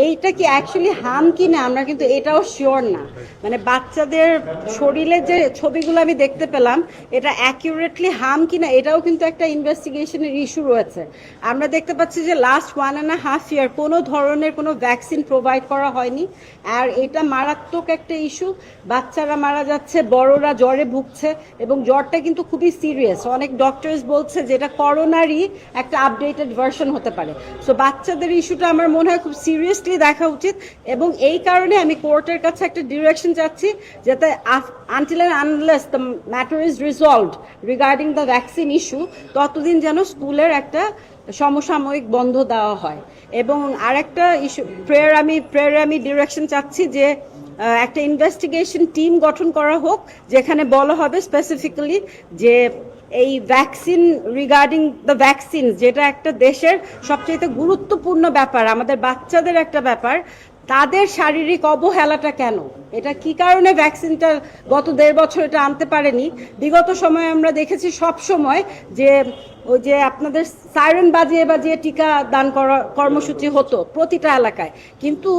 এইটা কি actually harm কি না আমরা কিন্তু এটাও শিওর না। মানে বাচ্চাদের শরীরের যে ছবিগুলো আমি দেখতে পেলাম এটা অ্যাকিউরেটলি হার্ম কি না এটাও কিন্তু একটা ইনভেস্টিগেশনের ইস্যু রয়েছে। আমরা দেখতে পাচ্ছি যে লাস্ট 1.5 ইয়ার কোনো ধরনের কোনো ভ্যাকসিন প্রোভাইড করা হয়নি, আর এটা মারাত্মক একটা ইস্যু। বাচ্চারা মারা যাচ্ছে, বড়রা জ্বরে ভুগছে, এবং জ্বরটা কিন্তু খুবই সিরিয়াস। অনেক ডক্টরস বলছে যে এটা করোনারই একটা আপডেটেড ভার্সন হতে পারে। সো বাচ্চাদের ইস্যুটা আমার মনে হয় খুব সিরিয়াসলি দেখা উচিত, এবং এই কারণে আমি কোর্টের কাছে একটা ডিরেকশন চাচ্ছি যাতে until and unless the matter is resolved regarding the vaccine issue ততদিন যেন স্কুলের একটা সমসাময়িক বন্ধ দেওয়া হয়। এবং আরেকটা ইস্যু প্রেয়ারে আমি ডিরেকশন চাচ্ছি যে একটা ইনভেস্টিগেশন টিম গঠন করা হোক, যেখানে বলা হবে স্পেসিফিক্যালি যে এই ভ্যাকসিন রিগার্ডিং দ্য ভ্যাকসিন, যেটা একটা দেশের সবচেয়ে গুরুত্বপূর্ণ ব্যাপার, আমাদের বাচ্চাদের একটা ব্যাপার, তাদের শারীরিক অবহেলাটা কেন, এটা কি কারণে ভ্যাকসিনটা গত 1.5 বছর এটা আনতে পারেনি। বিগত সময়ে আমরা দেখেছি সব সময় যে ওই যে আপনাদের সাইরেন বাজিয়ে বাজিয়ে টিকা দান করা কর্মসূচি হতো প্রতিটা এলাকায়, কিন্তু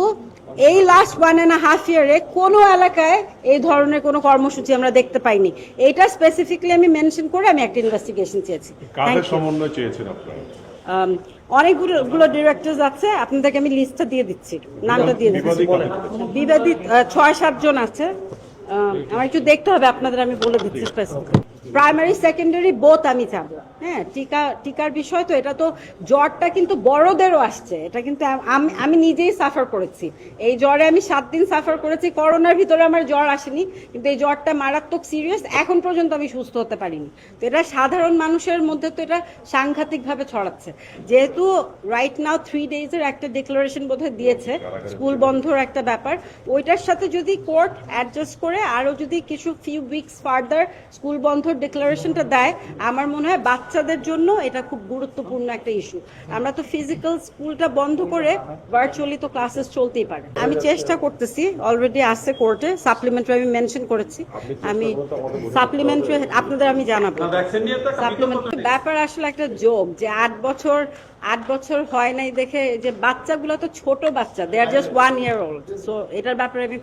এই লাস্ট 1.5 ইয়ারে কোনো এলাকায় এই ধরনের কোনো কর্মসূচি আমরা দেখতে পাইনি। এইটা স্পেসিফিকলি আমি মেনশন করে আমি একটা ইনভেস্টিগেশন চেয়েছি। কাদের সমন্বয় চেয়েছেন আপনারা? অনেকগুলো ডিরেক্টরস আছে, আপনাদেরকে আমি লিস্টটা দিয়ে দিচ্ছি, নামটা দিয়ে দিচ্ছি। বিবাদিত 6-7 জন আছে, আমার একটু দেখতে হবে আপনাদের, আমি বলে দিচ্ছি স্পেসিফিক। প্রাইমারি সেকেন্ডারি বোথ আমি চাবো। হ্যাঁ, টিকার বিষয় তো, এটা তো জ্বরটা কিন্তু বড়দেরও আসছে, এটা কিন্তু আমি নিজেই সাফার করেছি। এই জ্বরে আমি 7 দিন সাফার করেছি। করোনার ভিতরে আমার জ্বর আসেনি, কিন্তু এই জ্বরটা মারাত্মক সিরিয়াস, এখন পর্যন্ত আমি সুস্থ হতে পারিনি। তো এটা সাধারণ মানুষের মধ্যে তো এটা সাংঘাতিকভাবে ছড়াচ্ছে। যেহেতু রাইট নাও 3 ডেজের একটা ডিক্লারেশন বোধহয় দিয়েছে, স্কুল বন্ধর একটা ব্যাপার, ওইটার সাথে যদি কোর্ট অ্যাডজাস্ট করে আরো যদি কিছু ফিউ উইকস ফার্দার স্কুল বন্ধর ডিক্লারেশনটা দেয়, আমার মনে হয় বাচ্চাদের জন্য এটা খুব গুরুত্বপূর্ণ একটা ইস্যু। আমরা তো ফিজিক্যাল স্কুলটা বন্ধ করে ভার্চুয়ালি তো ক্লাসেস চলতেই পারে। আমি চেষ্টা করতেছি, অলরেডি আছে কোর্টে, সাপ্লিমেন্টারি আমি মেনশন করেছি, আমি সাপ্লিমেন্টারি আপনাদের আমি জানাবো। সাপ্লিমেন্টারি ব্যাপার আসলে একটা যোগ যে 8 বছর হয় নাই দেখে, যে বাচ্চাগুলো তো ছোট বাচ্চা, দে আর জাস্ট 1 year old, সো এটার ব্যাপারে আমি